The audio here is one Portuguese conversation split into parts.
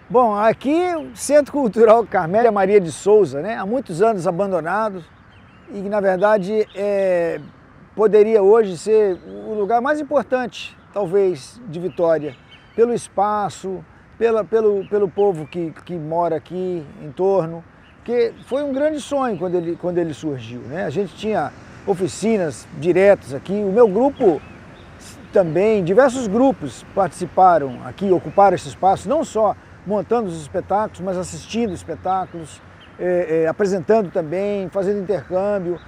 Bom, aqui o Centro Cultural Carmélia Maria de Souza, né? Há muitos anos abandonado e que, na verdade, poderia hoje ser o lugar mais importante, talvez, de Vitória, pelo espaço, pelo povo que mora aqui em torno, que foi um grande sonho quando ele surgiu, né? A gente tinha oficinas diretas aqui, o meu grupo também, diversos grupos participaram aqui, ocuparam esse espaço, não só montando os espetáculos, mas assistindo espetáculos, apresentando também, fazendo intercâmbio.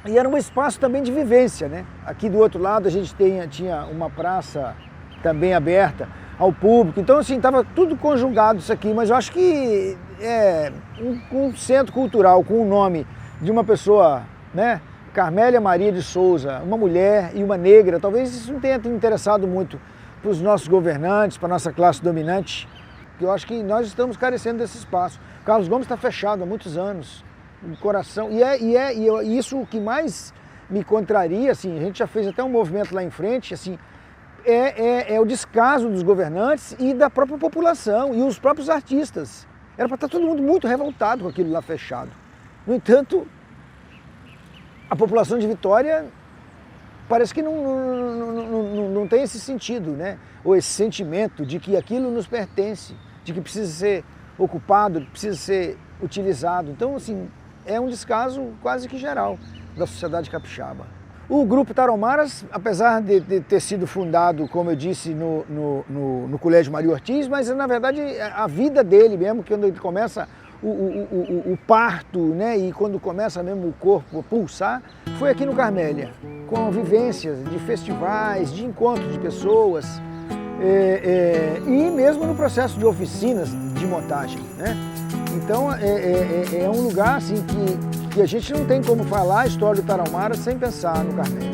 E era um espaço também de vivência, né? Aqui do outro lado a gente tinha uma praça também aberta ao público. Então, assim, estava tudo conjugado isso aqui, mas eu acho que um centro cultural com o nome de uma pessoa, né? Carmélia Maria de Souza, uma mulher e uma negra, talvez isso não tenha interessado muito para os nossos governantes, para a nossa classe dominante. Eu acho que nós estamos carecendo desse espaço. Carlos Gomes está fechado há muitos anos, no coração. E isso o que mais me contraria, assim, a gente já fez até um movimento lá em frente, assim, é o descaso dos governantes e da própria população e os próprios artistas. Era para estar todo mundo muito revoltado com aquilo lá fechado. No entanto, a população de Vitória parece que não tem esse sentido, né? Ou esse sentimento de que aquilo nos pertence, de que precisa ser ocupado, precisa ser utilizado. Então, assim, é um descaso quase que geral da sociedade capixaba. O Grupo Tarahumaras, apesar de ter sido fundado, como eu disse, no Colégio Maria Ortiz, mas na verdade a vida dele mesmo, quando ele começa o parto, né, e quando começa mesmo o corpo a pulsar, foi aqui no Carmélia, com vivências de festivais, de encontros de pessoas, e mesmo no processo de oficinas de montagem, né? Então é um lugar assim, que a gente não tem como falar a história do Tarahumaras sem pensar no Carmélia.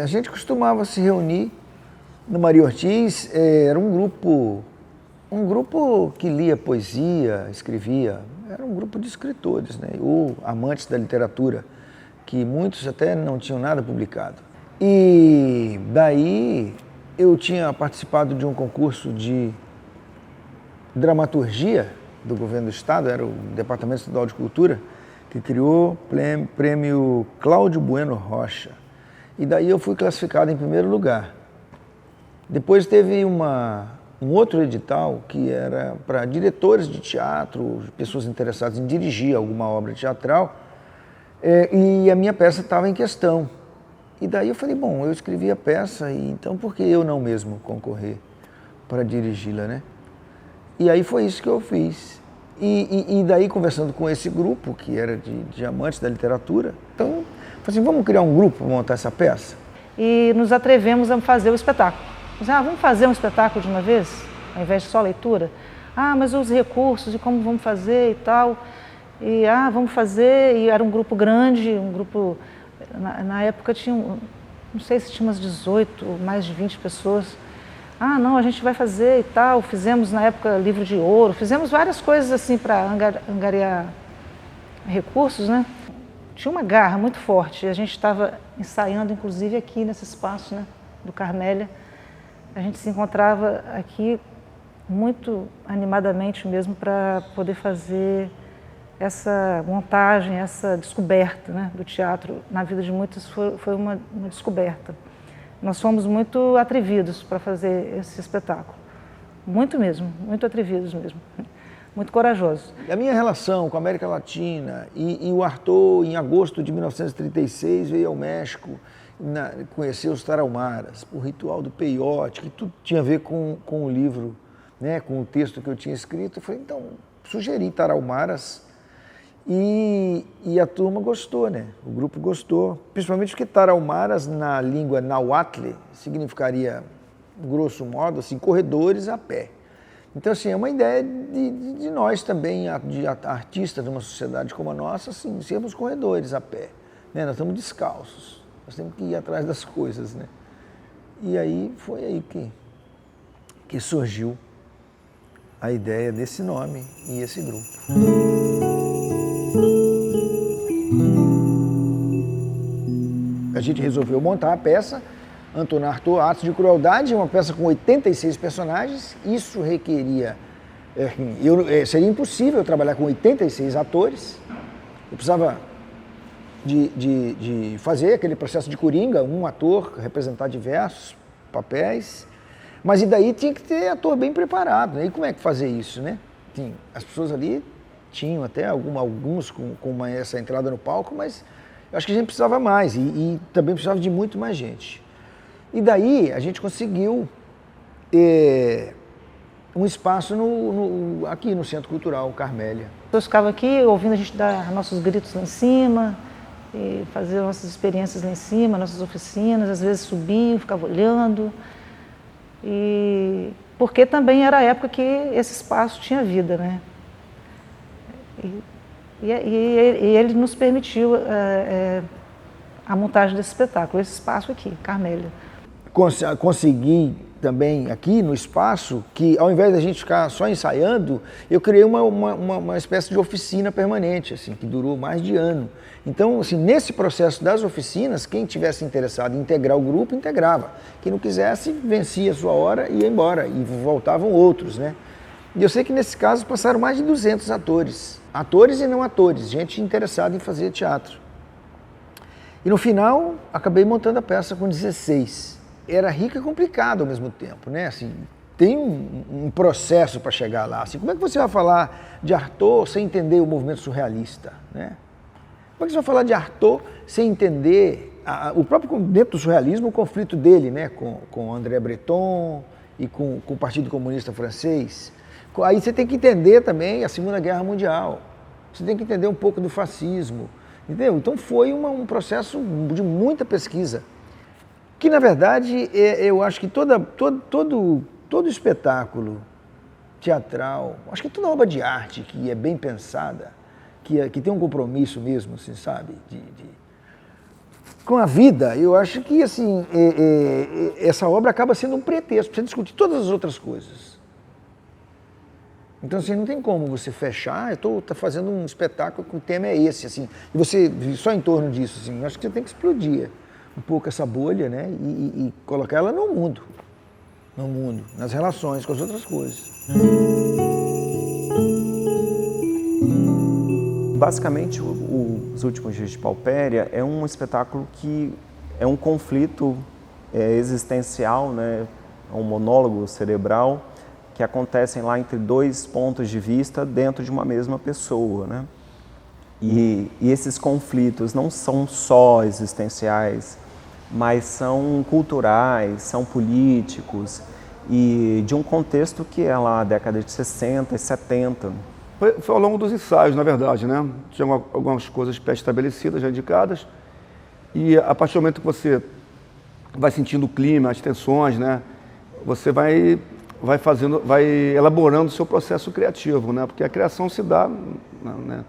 A gente costumava se reunir no Maria Ortiz, era um grupo que lia poesia, escrevia, era um grupo de escritores, né, ou amantes da literatura, que muitos até não tinham nada publicado. E daí eu tinha participado de um concurso de dramaturgia do governo do estado, era o Departamento Estadual de Cultura, que criou o prêmio Cláudio Bueno Rocha. E daí eu fui classificado em primeiro lugar. Depois teve um outro edital que era para diretores de teatro, pessoas interessadas em dirigir alguma obra teatral, e a minha peça estava em questão. E daí eu falei, bom, eu escrevi a peça, e então por que eu não mesmo concorrer para dirigi-la, né? E aí foi isso que eu fiz. E daí, conversando com esse grupo, que era de amantes da literatura, então, falei assim, vamos criar um grupo para montar essa peça? E nos atrevemos a fazer o espetáculo. Vamos fazer um espetáculo de uma vez, ao invés de só leitura? Mas os recursos e como vamos fazer e tal. E, vamos fazer, e era um grupo grande, um grupo, na época tinha, não sei se tinha umas 18 ou mais de 20 pessoas. Não, a gente vai fazer e tal. Fizemos, na época, livro de ouro, fizemos várias coisas assim para angariar recursos, né? Tinha uma garra muito forte. A gente estava ensaiando, inclusive, aqui nesse espaço, né, do Carmélia. A gente se encontrava aqui muito animadamente mesmo para poder fazer essa montagem, essa descoberta, né, do teatro. Na vida de muitos foi uma descoberta. Nós fomos muito atrevidos para fazer esse espetáculo. Muito mesmo, muito atrevidos mesmo. Muito corajosos. A minha relação com a América Latina e o Arthur, em agosto de 1936, veio ao México conhecer os Tarahumaras, o ritual do peiote, que tudo tinha a ver com o livro, né, com o texto que eu tinha escrito. Eu falei, então, sugeri Tarahumaras e a turma gostou, né? O grupo gostou, principalmente porque Tarahumaras, na língua nahuatl, significaria grosso modo, assim, corredores a pé. Então, assim, é uma ideia de nós também, de artistas de uma sociedade como a nossa, assim, sermos corredores a pé. Né? Nós estamos descalços, nós temos que ir atrás das coisas, né? E aí, foi aí que surgiu a ideia desse nome e esse grupo. A gente resolveu montar a peça Antônio Artaud, Atos de Crueldade, uma peça com 86 personagens. Isso requeria... seria impossível trabalhar com 86 atores. Eu precisava de fazer aquele processo de coringa, um ator representar diversos papéis. Mas e daí tinha que ter ator bem preparado, né? E como é que fazer isso, né? As pessoas ali tinham até alguns com essa entrada no palco, mas eu acho que a gente precisava mais e também precisava de muito mais gente. E daí a gente conseguiu um espaço aqui no Centro Cultural Carmélia. Eu ficava aqui ouvindo a gente dar nossos gritos lá em cima, fazer nossas experiências lá em cima, nossas oficinas, às vezes subiam, ficava olhando. Porque também era a época que esse espaço tinha vida, né? E ele nos permitiu a montagem desse espetáculo, esse espaço aqui, Carmélia. Consegui também aqui no espaço que, ao invés da gente ficar só ensaiando, eu criei uma espécie de oficina permanente, assim, que durou mais de ano. Então, assim, nesse processo das oficinas, quem tivesse interessado em integrar o grupo, integrava. Quem não quisesse, vencia a sua hora e ia embora, e voltavam outros, né? E eu sei que nesse caso passaram mais de 200 atores. Atores e não atores, gente interessada em fazer teatro. E no final, acabei montando a peça com 16. Era rico e complicado ao mesmo tempo, né? Assim, tem um processo para chegar lá. Assim, como é que você vai falar de Artaud sem entender o movimento surrealista, né? Como é que você vai falar de Artaud sem entender o próprio, dentro do surrealismo, o conflito dele, né? Com André Breton e com o Partido Comunista Francês. Aí você tem que entender também a Segunda Guerra Mundial. Você tem que entender um pouco do fascismo, entendeu? Então foi um processo de muita pesquisa. Que, na verdade, eu acho que todo espetáculo teatral, acho que toda obra de arte que é bem pensada, que tem um compromisso mesmo, assim, sabe, com a vida, eu acho que, assim, essa obra acaba sendo um pretexto para você discutir todas as outras coisas. Então, assim, não tem como você fechar, eu estou fazendo um espetáculo que o tema é esse, assim, e você, só em torno disso, assim, eu acho que você tem que explodir um pouco essa bolha, né, e colocar ela no mundo, nas relações com as outras coisas. Basicamente, Os Últimos Dias de Paupéria é um espetáculo que é um conflito existencial, né, é um monólogo cerebral que acontecem lá entre dois pontos de vista dentro de uma mesma pessoa, né? E esses conflitos não são só existenciais, mas são culturais, são políticos e de um contexto que é lá a década de 60 e 70. Foi ao longo dos ensaios, na verdade, né? Tinha algumas coisas pré-estabelecidas, já indicadas, e a partir do momento que você vai sentindo o clima, as tensões, né? Você vai elaborando o seu processo criativo, né? Porque a criação se dá, né,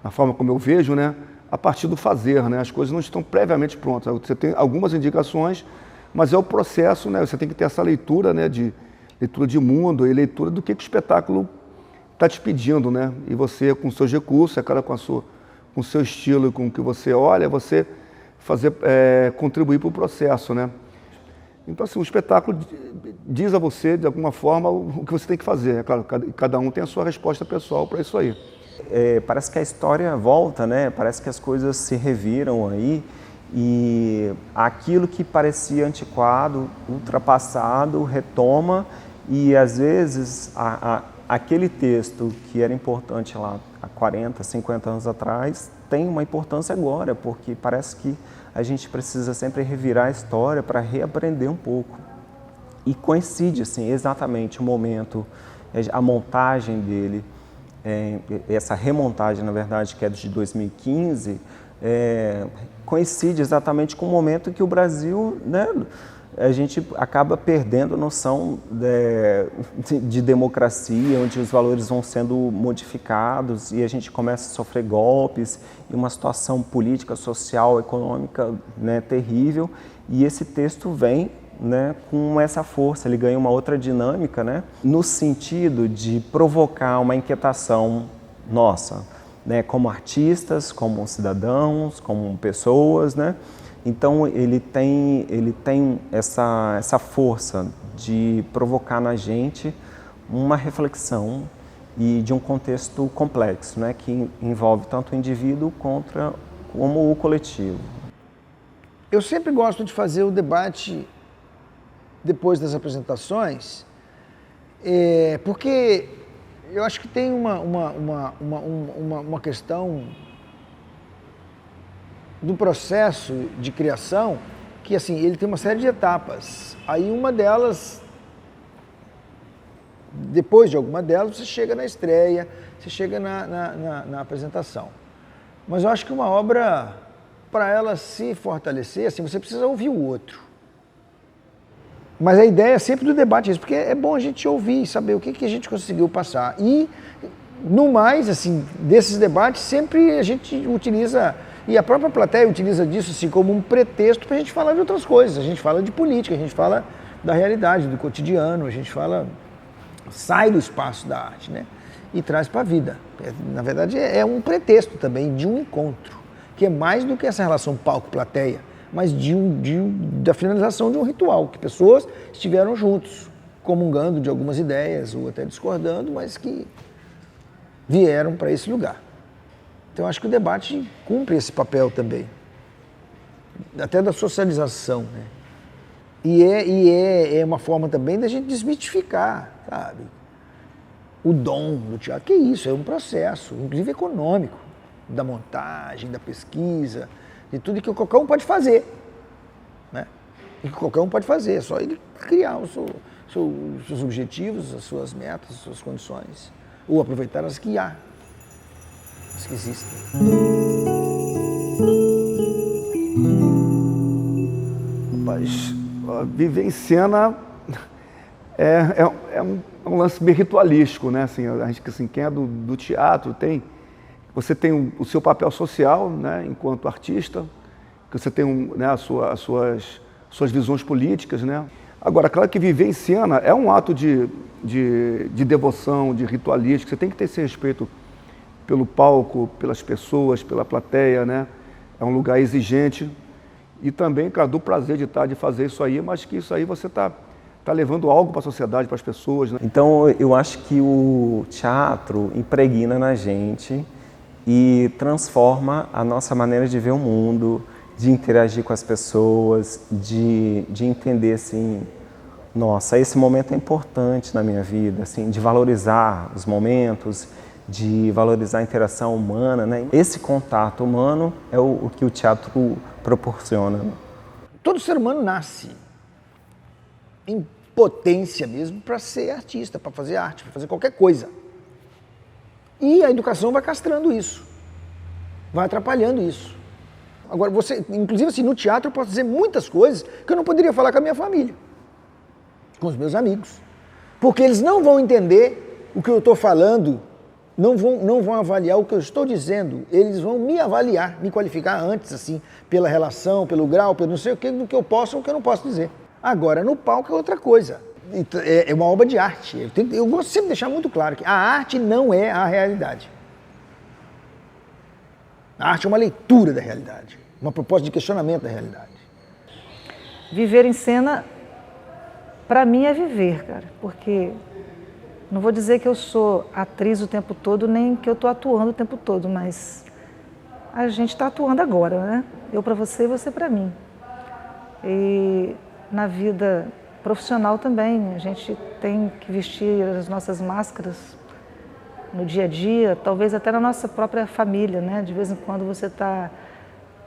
na forma como eu vejo, né, a partir do fazer, né? As coisas não estão previamente prontas. Você tem algumas indicações, mas é o processo, né? Você tem que ter essa leitura, né, leitura de mundo e leitura do que o espetáculo está te pedindo, né? E você, com seus recursos, com o seu estilo e com o que você olha, você contribuir para o processo, né? Então, assim, o espetáculo diz a você, de alguma forma, o que você tem que fazer. É claro, cada um tem a sua resposta pessoal para isso aí. Parece que a história volta, né? Parece que as coisas se reviram aí e aquilo que parecia antiquado, ultrapassado, retoma e, às vezes, aquele texto que era importante lá há 40, 50 anos atrás tem uma importância agora, porque parece que a gente precisa sempre revirar a história para reaprender um pouco. E coincide, assim, exatamente o momento, a montagem dele, essa remontagem, na verdade, que é de 2015, coincide exatamente com o momento que o Brasil, né, a gente acaba perdendo a noção de democracia, onde os valores vão sendo modificados e a gente começa a sofrer golpes e uma situação política, social, econômica, né, terrível. E esse texto vem, né, com essa força, ele ganha uma outra dinâmica, né, no sentido de provocar uma inquietação nossa, né, como artistas, como cidadãos, como pessoas, né. Então ele tem essa força de provocar na gente uma reflexão e de um contexto complexo, né, que envolve tanto o indivíduo como o coletivo. Eu sempre gosto de fazer o debate depois das apresentações, porque eu acho que tem uma questão do processo de criação que, assim, ele tem uma série de etapas. Aí uma delas, depois de alguma delas, você chega na estreia, você chega na apresentação. Mas eu acho que uma obra, para ela se fortalecer, assim, você precisa ouvir o outro. Mas a ideia é sempre do debate, porque é bom a gente ouvir, saber o que a gente conseguiu passar. E, no mais, assim, desses debates, sempre a gente utiliza, e a própria plateia utiliza disso assim, como um pretexto para a gente falar de outras coisas. A gente fala de política, a gente fala da realidade, do cotidiano, a gente sai do espaço da arte, né? E traz para a vida. Na verdade, é um pretexto também de um encontro, que é mais do que essa relação palco-plateia, mas da finalização de um ritual, que pessoas estiveram juntos, comungando de algumas ideias, ou até discordando, mas que vieram para esse lugar. Então, acho que o debate cumpre esse papel também, até da socialização, né? E é uma forma também da gente desmitificar, sabe? O dom do teatro, que é isso, é um processo, inclusive econômico, da montagem, da pesquisa, de tudo que qualquer um pode fazer, né? E que qualquer um pode fazer, é só ele criar os seus objetivos, as suas metas, as suas condições, ou aproveitar as que há, as que existem. Mas viver em cena é um lance meio ritualístico, né? Assim, a gente, assim, quem é do teatro você tem o seu papel social, né, enquanto artista, que você tem né, as suas visões políticas, né? Agora, claro que viver em cena é um ato de devoção, de ritualístico. Você tem que ter esse respeito pelo palco, pelas pessoas, pela plateia, né? É um lugar exigente. E também, cara, do prazer de fazer isso aí, mas que isso aí você está levando algo para a sociedade, para as pessoas, né? Então, eu acho que o teatro impregna na gente e transforma a nossa maneira de ver o mundo, de interagir com as pessoas, de entender, assim, nossa, esse momento é importante na minha vida, assim, de valorizar os momentos, de valorizar a interação humana, né? Esse contato humano é o que o teatro proporciona. Todo ser humano nasce em potência mesmo para ser artista, para fazer arte, para fazer qualquer coisa. E a educação vai castrando isso, vai atrapalhando isso. Agora, inclusive assim, no teatro eu posso dizer muitas coisas que eu não poderia falar com a minha família, com os meus amigos, porque eles não vão entender o que eu estou falando, não vão avaliar o que eu estou dizendo, eles vão me avaliar, me qualificar antes, assim, pela relação, pelo grau, pelo não sei o que, do que eu posso ou o que eu não posso dizer. Agora, no palco é outra coisa. É uma obra de arte. Eu gosto sempre de deixar muito claro que a arte não é a realidade. A arte é uma leitura da realidade, uma proposta de questionamento da realidade. Viver em cena, para mim, é viver, cara, porque não vou dizer que eu sou atriz o tempo todo, nem que eu estou atuando o tempo todo, mas a gente está atuando agora, né? Eu para você e você para mim. E na vida profissional também, a gente tem que vestir as nossas máscaras no dia a dia, talvez até na nossa própria família, né? De vez em quando você está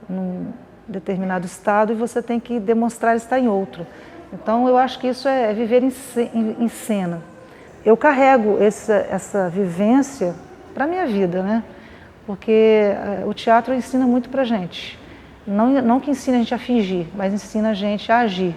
num determinado estado e você tem que demonstrar estar em outro. Então eu acho que isso é viver em cena. Eu carrego essa vivência para a minha vida, né? Porque o teatro ensina muito para a gente. Não que ensina a gente a fingir, mas ensina a gente a agir.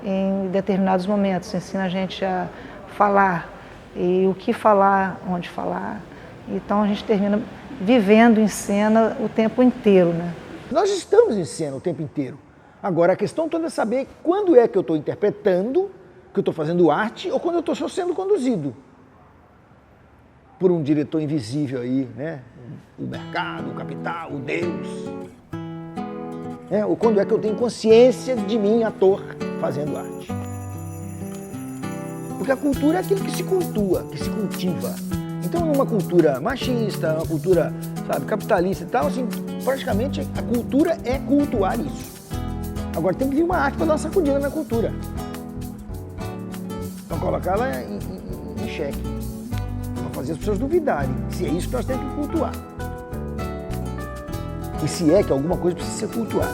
em determinados momentos, ensina a gente a falar, e o que falar, onde falar. Então a gente termina vivendo em cena o tempo inteiro, né? Nós estamos em cena o tempo inteiro. Agora, a questão toda é saber quando é que eu estou interpretando, que eu estou fazendo arte, ou quando eu estou só sendo conduzido por um diretor invisível aí, né? O mercado, o capital, o Deus. Ou quando é que eu tenho consciência de mim, ator, fazendo arte. Porque a cultura é aquilo que se cultua, que se cultiva. Então, numa cultura machista, uma cultura, sabe, capitalista e tal, assim, praticamente a cultura é cultuar isso. Agora tem que vir uma arte para dar uma sacudida na cultura. Para colocá-la em xeque. Para fazer as pessoas duvidarem se é isso que nós temos que cultuar. E se é que alguma coisa precisa ser cultuada.